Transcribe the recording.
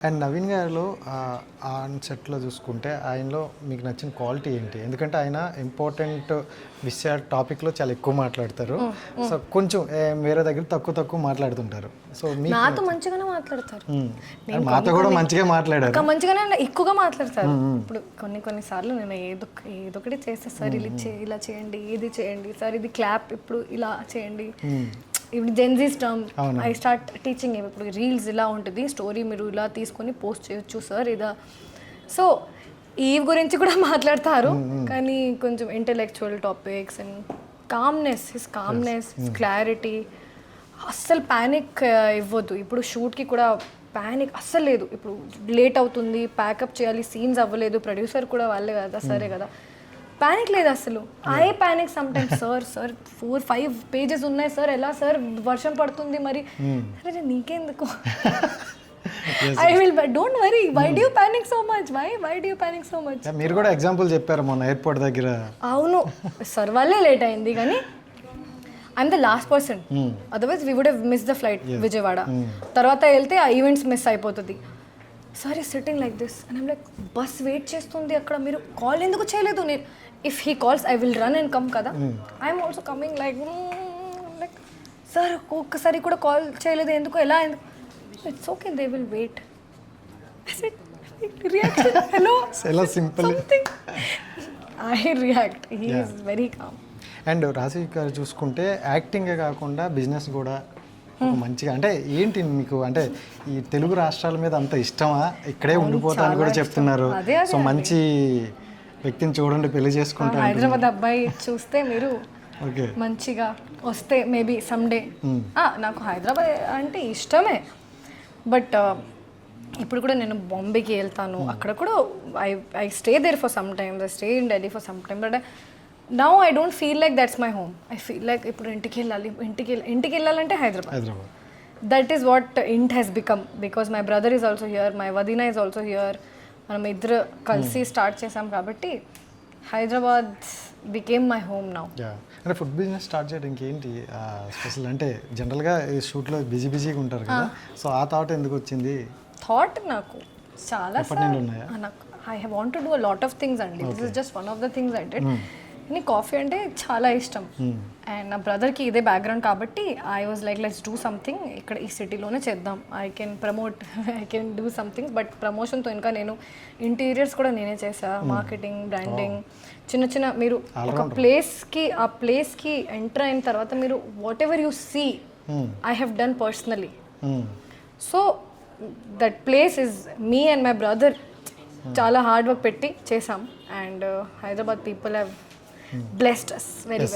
And Naveen గారిలో on సెట్లో చూసుకుంటే ఆయనలో మీకు నచ్చిన క్వాలిటీ ఏంటి? ఎందుకంటే ఆయన ఇంపార్టెంట్ విషయ టాపిక్లో చాలా ఎక్కువ మాట్లాడతారు. సో కొంచెం వేరే దగ్గర తక్కువ మాట్లాడుతుంటారు. సో నాతో మంచిగానే మాట్లాడతారు, మాతో కూడా మంచిగా మాట్లాడారు, మంచిగానే ఎక్కువగా మాట్లాడతారు. ఇప్పుడు కొన్ని సార్లు నేను ఏదొకటి చేస్తే సార్ ఇలా చేయండి, ఇది చేయండి సార్, ఇది క్లాప్ ఇప్పుడు ఇలా చేయండి. ఇప్పుడు Gen Zs term I start teaching. ఇప్పుడు రీల్స్ ఇలా ఉంటుంది, స్టోరీ మీరు ఇలా తీసుకొని పోస్ట్ చేయొచ్చు సార్ ఇదా. సో ఈ గురించి కూడా మాట్లాడతారు, కానీ కొంచెం intellectual topics and his calmness clarity. అస్సలు ప్యానిక్ ఇవ్వద్దు. ఇప్పుడు షూట్కి కూడా ప్యానిక్ అస్సలు లేదు. ఇప్పుడు లేట్ అవుతుంది, ప్యాకప్ చేయాలి, సీన్స్ అవ్వలేదు, ప్రొడ్యూసర్ కూడా వాళ్ళే కదా, సరే కదా, ప్యానిక్ లేదు అసలు. I panic sometimes. Sir 4-5 pages ఉన్నాయి సార్, ఎలా సార్ వర్షం పడుతుంది మరి. అరే నీకెందుకు, I will don't worry, why do you panic so much, why do you panic so much. మీరు కూడా ఎగ్జాంపుల్ చెప్పారు మొన్న ఎయిర్పోర్ట్ దగ్గర. అవును సార్ వాళ్ళే లేట్ అయింది, కానీ I'm the last person, otherwise we would have miss the flight Vijayawada. తర్వాత వెళ్తే ఆ ఈవెంట్స్ మిస్ అయిపోతుంది. సార్ ఈ sitting like this and I'm like, bus wait చేస్తుంది అక్కడ, మీరు కాల్ ఎందుకు చేయలేదు? నేను if he calls I will run and come కదా. I'm also coming like sir ఒక్కసారి కూడా కాల్ చేయలేదు ఎందుకు, ఎలా? It's okay, they will wait. Reaction hello ఎలా simple I react. He is very calm. And రాశి గారు చూసుకుంటే యాక్టింగే కాకుండా బిజినెస్ కూడా మంచిగా, అంటే ఏంటి మీకు, అంటే ఈ తెలుగు రాష్ట్రాల మీద అంత ఇష్టమా? ఇక్కడే ఉండిపోతా అని కూడా చెప్తున్నారు. సో మంచి వ్యక్తిని చూడండి, పెళ్లి చేసుకుంటారు. హైదరాబాద్ అబ్బాయి చూస్తే మీరు మంచిగా వస్తే మేబీ సమ్డే. నాకు హైదరాబాద్ అంటే ఇష్టమే, బట్ ఇప్పుడు కూడా నేను బాంబేకి వెళ్తాను, అక్కడ కూడా I stay there for some times, I stay in Delhi for some time. But now I don't feel like that's my home. I feel like ఇప్పుడు ఇంటికి వెళ్ళాలంటే Hyderabad. That is what it has become, because my brother is also here, my వదీనా is also here. మనం ఇద్దరు కలిసి start చేసాం కాబట్టి Hyderabad became my home now. అంటే ఫుడ్ బిజినెస్ స్టార్ట్ చేయడానికి ఏంటి స్పెషల్? అంటే జనరల్గా ఈ షూట్లో బిజీగా ఉంటారు కదా, సో ఆ థాట్ ఎందుకు వచ్చింది? థాట్ నాకు చాలా నాకు I have want to do a lot of things అండి. This is just one of the things I did. కానీ కాఫీ అంటే చాలా ఇష్టం, అండ్ నా బ్రదర్కి ఇదే బ్యాక్గ్రౌండ్ కాబట్టి I was like let's do something ఇక్కడ ఈ సిటీలోనే చేద్దాం. I can promote, I can do something. But ప్రమోషన్తో ఇంకా నేను ఇంటీరియర్స్ కూడా నేనే చేసా, మార్కెటింగ్, బ్రాండింగ్, చిన్న మీరు ఒక ఆ ప్లేస్కి ఎంటర్ అయిన తర్వాత మీరు whatever you see I have done personally. So that place is me and my brother చాలా హార్డ్ వర్క్ పెట్టి చేసాం, and Hyderabad people have blessed us very well.